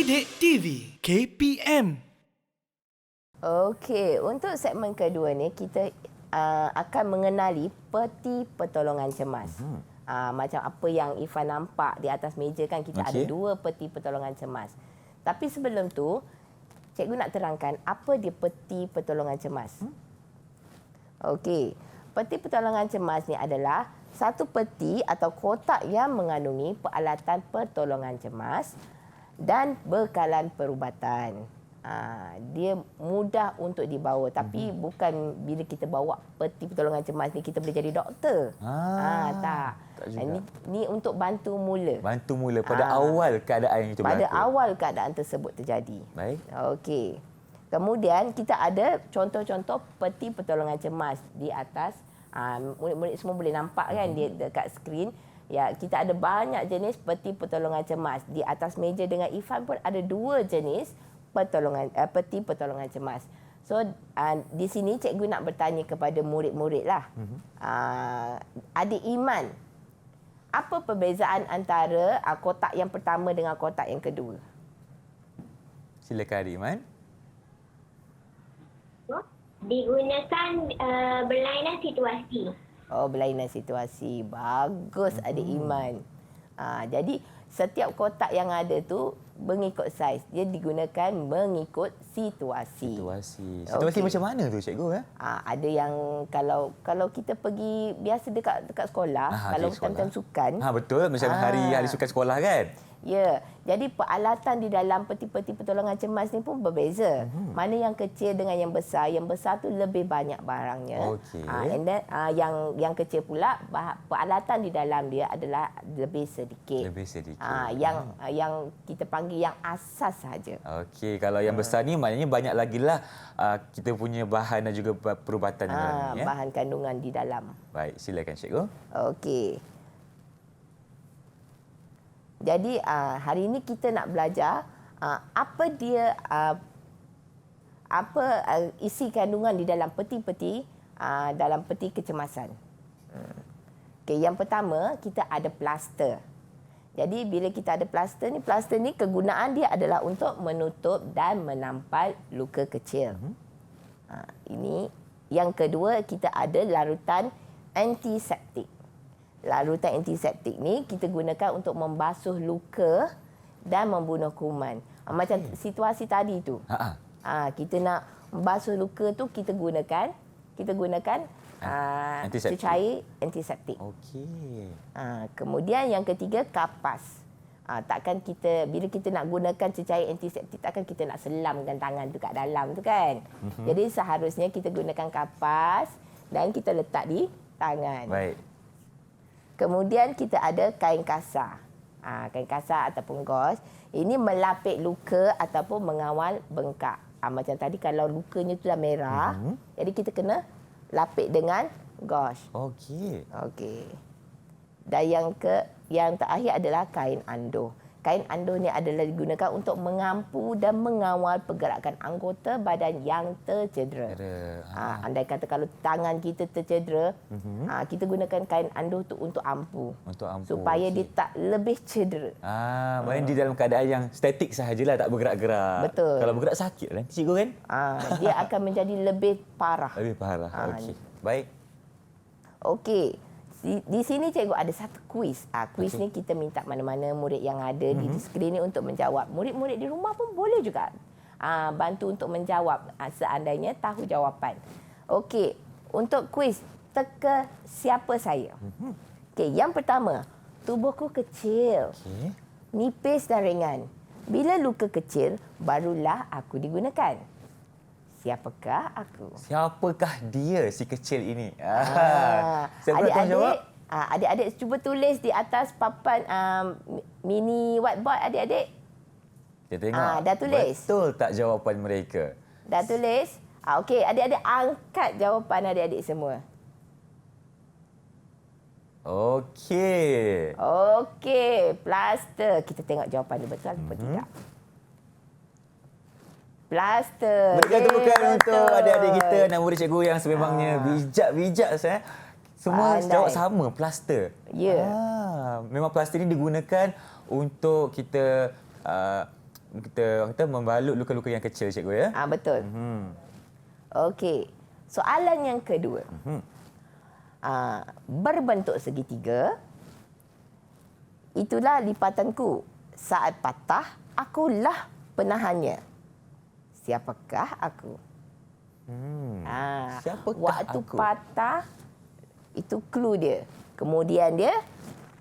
Didik TV KPM. Okey, untuk segmen kedua ni kita akan mengenali peti pertolongan cemas. Macam apa yang Ifan nampak di atas meja kan, kita ada 2 peti pertolongan cemas. Tapi sebelum tu, cikgu nak terangkan apa dia peti pertolongan cemas. Okey, peti pertolongan cemas ni adalah satu peti atau kotak yang mengandungi peralatan pertolongan cemas dan bekalan perubatan. Dia mudah untuk dibawa, tapi bukan bila kita bawa peti pertolongan cemas ni kita boleh jadi doktor. Tak juga. Ni untuk bantu mula. Bantu mula pada awal keadaan yang itu berlaku. Pada awal keadaan tersebut terjadi. Baik. Okey. Kemudian kita ada contoh-contoh peti pertolongan cemas di atas. Murid-murid semua boleh nampak kan dia dekat skrin. Ya, kita ada banyak jenis peti pertolongan cemas. Di atas meja dengan Ifan pun ada 2 jenis peti pertolongan cemas. So di sini cikgu nak bertanya kepada murid-murid lah. Adik Iman, apa perbezaan antara kotak yang pertama dengan kotak yang kedua? Silakan Adik Iman. Digunakan berlainan situasi. Oh, berlainan situasi. Bagus Adik Iman. Jadi setiap kotak yang ada tu mengikut saiz. Dia digunakan mengikut situasi. Situasi macam mana tu cikgu? Ada yang kalau kita pergi biasa dekat sekolah, kalau time-time sukan. Betul, macam hari sukan sekolah kan? Ya, jadi peralatan di dalam peti-peti pertolongan cemas ni pun berbeza. Mana yang kecil dengan yang besar. Yang besar tu lebih banyak barangnya. And then yang kecil pula peralatan di dalam dia adalah lebih sedikit. Yang kita panggil yang asas saja. Okey, kalau yang besar ni maknanya banyak lagi lah kita punya bahan dan juga perubatan dalam ni. Bahan kandungan di dalam. Baik, silakan cikgu. Okey. Jadi hari ini kita nak belajar apa dia isi kandungan di dalam peti-peti dalam peti kecemasan. Okey, yang pertama kita ada plaster. Jadi bila kita ada plaster ni kegunaan dia adalah untuk menutup dan menampal luka kecil. Ini yang kedua, kita ada larutan antiseptik. Larutan antiseptik ni kita gunakan untuk membasuh luka dan membunuh kuman. Macam situasi tadi tu. Kita nak membasuh luka tu kita gunakan cecair antiseptik. Okey. Kemudian yang ketiga, kapas. Takkan kita bila kita nak gunakan cecair antiseptik, takkan kita nak selamkan tangan tu kat dalam tu kan. Jadi seharusnya kita gunakan kapas dan kita letak di tangan. Baik. Kemudian kita ada kain kasar. Kain kasar ataupun gauze. Ini melapik luka ataupun mengawal bengkak. Macam tadi kalau lukanya tu dah merah, jadi kita kena lapik dengan gauze. Okey. Dan yang terakhir adalah kain anduh. Kain anduh ni adalah digunakan untuk mengampu dan mengawal pergerakan anggota badan yang tercedera. Andai kata kalau tangan kita tercedera, kita gunakan kain anduh tu untuk ampu. Supaya dia tak lebih cedera. Maksudnya di dalam keadaan yang statik sahajalah, tak bergerak-gerak. Betul. Kalau bergerak sakit lah cikgu kan? Dia akan menjadi lebih parah. Okey. Baik. Okey. Di sini cikgu ada satu kuis. Kuis ni kita minta mana-mana murid yang ada di skrin ni untuk menjawab. Murid-murid di rumah pun boleh juga bantu untuk menjawab seandainya tahu jawapan. Okey, untuk kuis teka siapa saya. Okey, yang pertama, tubuhku kecil, nipis dan ringan. Bila luka kecil, barulah aku digunakan. Siapakah aku? Siapakah dia si kecil ini? Siapa nak jawab? Adik-adik cuba tulis di atas papan mini whiteboard adik-adik. Kita tengok. Dah tulis? Betul tak jawapan mereka? Dah tulis? Okey, adik-adik angkat jawapan adik-adik semua. Okey, plaster. Kita tengok jawapan dia betul atau tidak. Plaster. Berikan tepukan untuk adik-adik kita dan murid cikgu yang sememangnya bijak-bijak. Semua jawab sama, plaster. Ya. Memang plaster ini digunakan untuk kita kita membalut luka-luka yang kecil, cikgu ya. Betul. Okey. Soalan yang kedua. Berbentuk segitiga. Itulah lipatanku. Saat patah, akulah penahannya. Siapakah aku? Siapakah waktu aku? patah, itu clue dia. Kemudian dia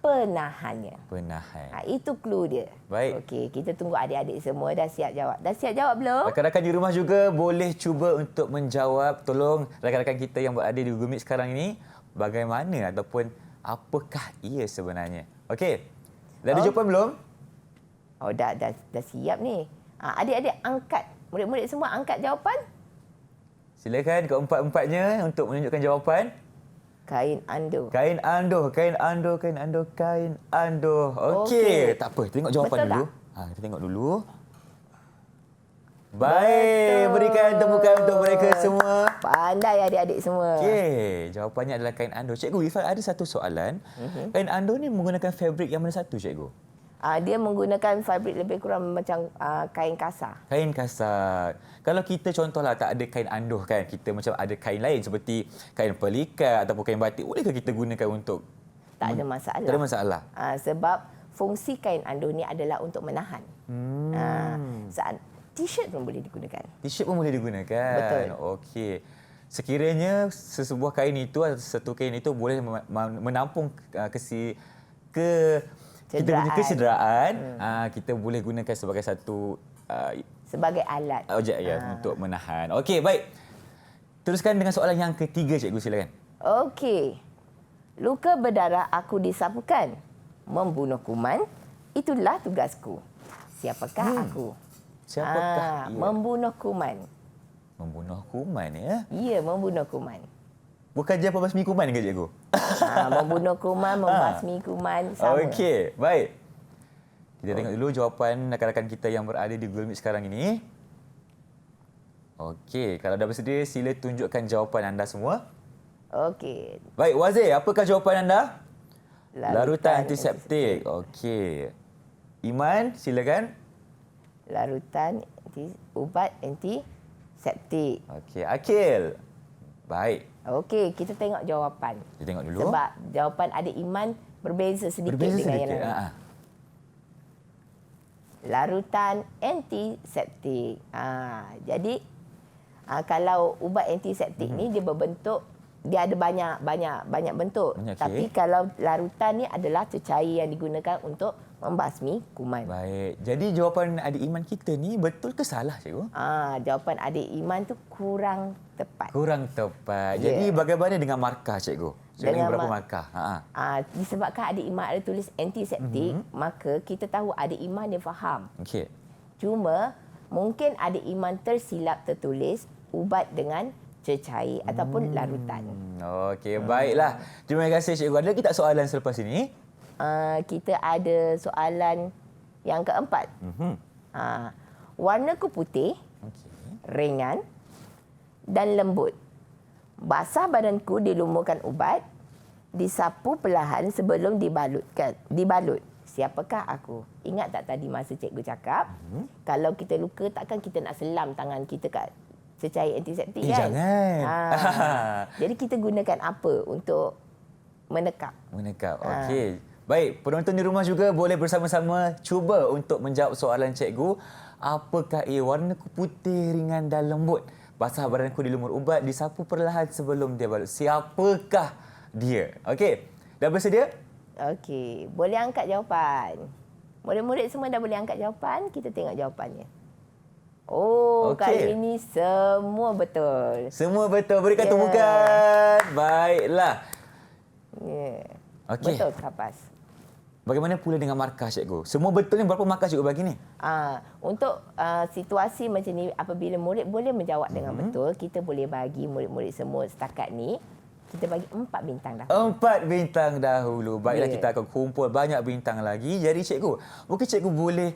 penahannya. Penahan. Itu clue dia. Baik. Okey, kita tunggu adik-adik semua dah siap jawab. Dah siap jawab belum? Rakan-rakan di rumah juga boleh cuba untuk menjawab. Tolong rakan-rakan kita yang berada di Google Meet sekarang ini, bagaimana ataupun apakah ia sebenarnya? Okey. Dah ada jawapan belum? Oh, dah siap ni. Adik-adik angkat. Murid-murid semua angkat jawapan. Silakan keempat-empatnya untuk menunjukkan jawapan. Kain ando. Kain ando, kain ando, kain ando, kain ando. Okey, tak apa. Tengok jawapan Betul dulu. tak? Kita tengok dulu. Baik, berikan tepukan untuk mereka semua. Pandai adik-adik semua. Okey, jawapannya adalah kain ando. Cikgu Ifan ada satu soalan. Kain ando ni menggunakan fabrik yang mana satu, cikgu? Dia menggunakan fabrik lebih kurang macam kain kasar. Kain kasar. Kalau kita contohlah tak ada kain andoh kan, kita macam ada kain lain seperti kain pelikat ataupun kain batik, bolehkah kita gunakan untuk? Tak ada masalah. Tak ada masalah. Sebab fungsi kain andoh ni adalah untuk menahan. Saat t-shirt pun boleh digunakan. T-shirt pun boleh digunakan. Betul. Okey. Sekiranya sesebuah kain itu atau satu kain itu boleh menampung kita punya kesederaan, kita boleh gunakan sebagai satu Sebagai alat. objek untuk menahan. Okey, baik. Teruskan dengan soalan yang ketiga, cikgu, silakan. Okey. Luka berdarah aku disapukan. Membunuh kuman, itulah tugasku. Siapakah aku? Siapakah ia? Membunuh kuman. Membunuh kuman ya? Ya, membunuh kuman. Bukan dia pembasmi kuman ke, cikgu? Membunuh kuman, membasmi kuman, sama. Okey, baik. Kita tengok dulu jawapan rakan-rakan kita yang berada di Google Meet sekarang ini. Okey, kalau dah bersedia, sila tunjukkan jawapan anda semua. Okey. Baik, Wazir, apakah jawapan anda? Larutan antiseptik. antiseptik. Okey. Iman, silakan. Larutan ubat antiseptik. Okey, Akil. Baik. Okey, kita tengok jawapan. Kita tengok dulu. Sebab jawapan adik Iman berbeza sedikit dengan yang lain. Larutan antiseptik. Jadi kalau ubat antiseptik ni dia berbentuk, dia ada banyak bentuk. Tapi kalau larutan ni adalah cecair yang digunakan untuk membasmi kuman. Baik. Jadi jawapan adik Iman kita ni betul ke salah, cikgu? Jawapan adik Iman tu kurang tepat. Kurang tepat. Jadi bagaimana dengan markah, cikgu? Cikgu ni berapa markah? Disebabkan adik Iman ada tulis antiseptik, maka kita tahu adik Iman dia faham. Okey. Cuma mungkin adik Iman tersilap tertulis ubat dengan cecair ataupun larutan. Okey, baiklah. Terima kasih, cikgu. Ada kita soalan selepas ini? Kita ada soalan yang keempat. Warnaku putih, ringan dan lembut. Basah badanku dilumurkan ubat, disapu perlahan sebelum dibalut. Siapakah aku? Ingat tak tadi masa cikgu cakap, kalau kita luka takkan kita nak selam tangan kita kat cecair antiseptik kan? Jangan. Jadi kita gunakan apa untuk menekap? Menekap. Okey. Baik, penonton di rumah juga boleh bersama-sama cuba untuk menjawab soalan cikgu. Apakah ia? Warnaku putih, ringan dan lembut. Basah badanku dilumur ubat, disapu perlahan sebelum dia balut. Siapakah dia? Okey, dah bersedia? Okey, boleh angkat jawapan. Murid-murid semua dah boleh angkat jawapan, kita tengok jawapannya. Kali ini semua betul. Semua betul. Berikan tepukan. Baiklah. Okey. Betul, Kapas. Bagaimana pula dengan markah, cikgu? Semua betul ni, berapa markah cikgu bagi ni? Untuk situasi macam ni, apabila murid boleh menjawab dengan betul, kita boleh bagi murid-murid semua setakat ni, kita bagi 4 bintang dahulu. 4 bintang dahulu. Baiklah, kita akan kumpul banyak bintang lagi. Jadi cikgu, mungkin cikgu boleh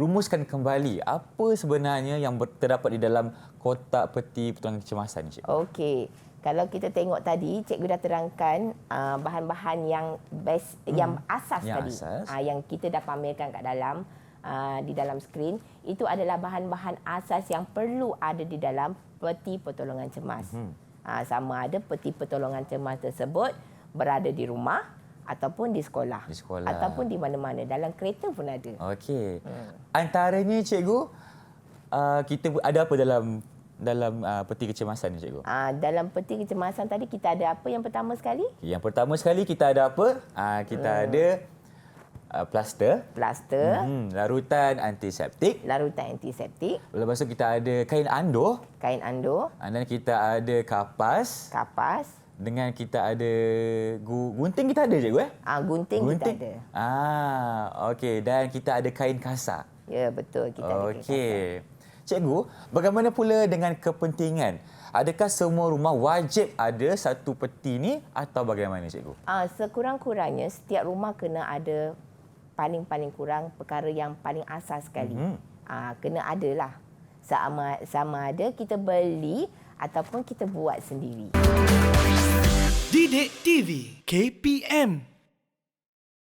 rumuskan kembali apa sebenarnya yang terdapat di dalam kotak peti pertolongan kecemasan ni, cikgu? Okey. Kalau kita tengok tadi, cikgu dah terangkan bahan-bahan yang best, yang asas tadi. Yang kita dah pamerkan kat dalam. di dalam skrin, itu adalah bahan-bahan asas yang perlu ada di dalam peti pertolongan cemas. Sama ada peti pertolongan cemas tersebut berada di rumah ataupun di sekolah. Di sekolah. Ataupun di mana-mana. Dalam kereta pun ada. Okey. Antaranya cikgu, kita ada apa dalam peti kecemasan ni cikgu? Dalam peti kecemasan tadi kita ada apa yang pertama sekali? Yang pertama sekali kita ada apa? Kita ada plaster, Plaster, larutan antiseptik. larutan antiseptik, Lepas tu kita ada kain andor, kain andor, dan kita ada kapas, kapas, dengan kita ada gunting kita ada cikgu gunting kita ada. Okey, dan kita ada kain kasar. Ya, betul, kita ada kain kasar. Okey. Cikgu, bagaimana pula dengan kepentingan? Adakah semua rumah wajib ada satu peti ni atau bagaimana cikgu? Sekurang-kurangnya setiap rumah kena ada paling-paling kurang perkara yang paling asas sekali. Kena adalah. Sama ada kita beli ataupun kita buat sendiri. Didik TV KPM